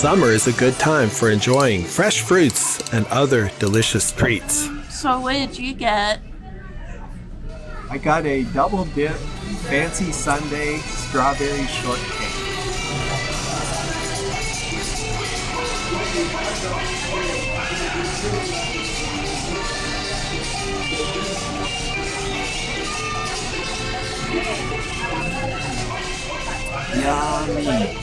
Summer is a good time for enjoying fresh fruits and other delicious treats. So what did you get? I got a double dip fancy sundae strawberry shortcake. Yummy.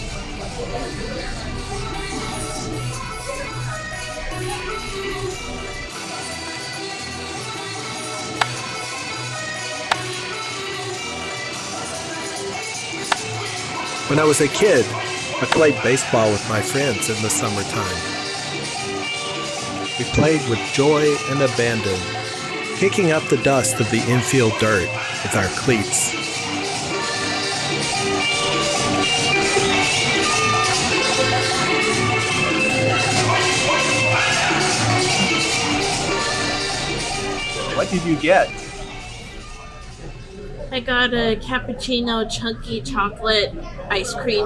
When I was a kid, I played baseball with my friends in the summertime. We played with joy and abandon, kicking up the dust of the infield dirt with our cleats. What did you get? I got a cappuccino chunky chocolate ice cream.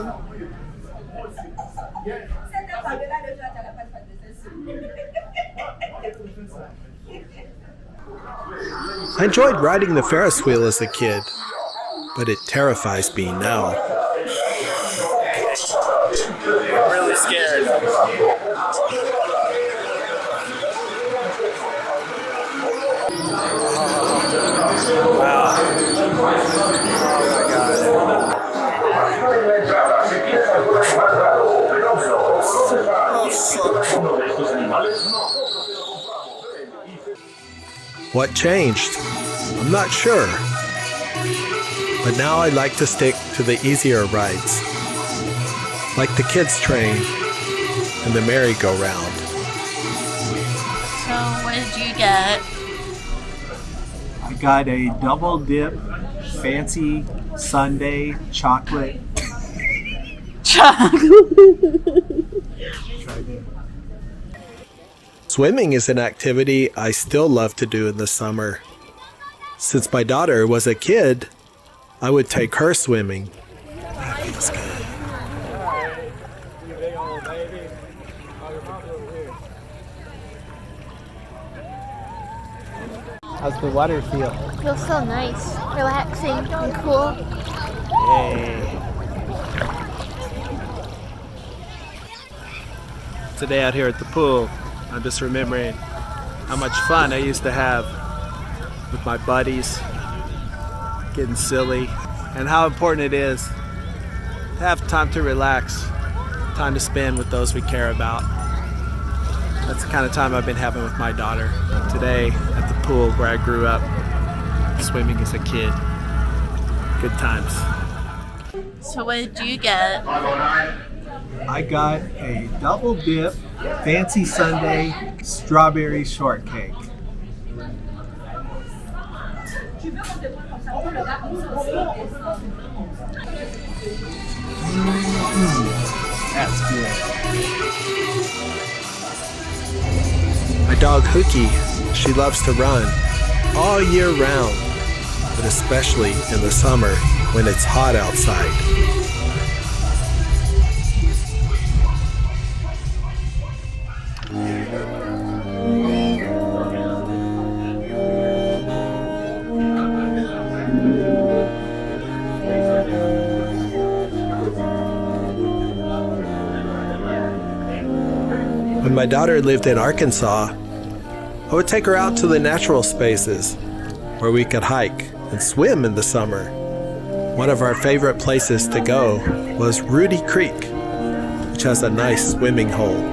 I enjoyed riding the Ferris wheel as a kid, but it terrifies me now. I'm really scared. Wow. What changed? I'm not sure. But now I like to stick to the easier rides, like the kids train and the merry-go-round. So what did you get? I got a double dip fancy sundae chocolate. Swimming is an activity I still love to do in the summer. Since my daughter was a kid, I would take her swimming. That feels good. How's the water feel? Feels so nice, relaxing, and cool. Yay. Today out here at the pool, I'm just remembering how much fun I used to have with my buddies, getting silly, and how important it is to have time to relax, time to spend with those we care about. That's the kind of time I've been having with my daughter. Today at the pool where I grew up, swimming as a kid. Good times. So what did you get? I got a double dip fancy sundae strawberry shortcake. That's good. My dog Juqui, she loves to run all year round, but especially in the summer when it's hot outside. When my daughter lived in Arkansas, I would take her out to the natural spaces where we could hike and swim in the summer. One of our favorite places to go was Rudy Creek, which has a nice swimming hole.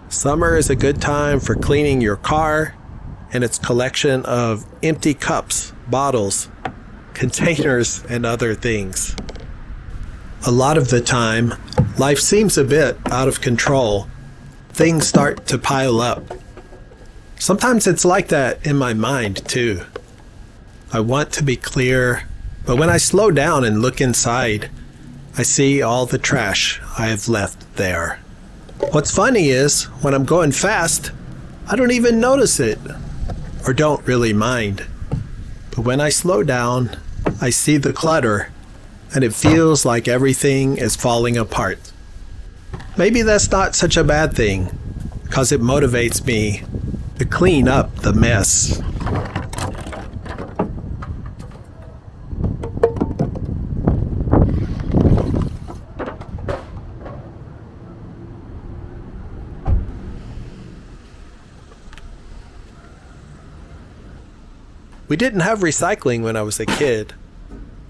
Summer is a good time for cleaning your car and its collection of empty cups, bottles, containers, and other things. A lot of the time, life seems a bit out of control. Things start to pile up. Sometimes it's like that in my mind, too. I want to be clear, but when I slow down and look inside, I see all the trash I have left there. What's funny is, when I'm going fast, I don't even notice it, or don't really mind. But when I slow down, I see the clutter, and it feels like everything is falling apart. Maybe that's not such a bad thing, because it motivates me to clean up the mess. We didn't have recycling when I was a kid.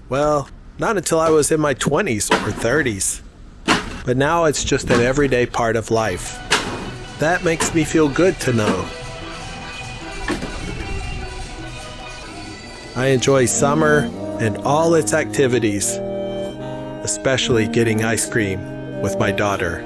Well, not until I was in my 20s or 30s. But now it's just an everyday part of life. That makes me feel good to know. I enjoy summer and all its activities, especially getting ice cream with my daughter.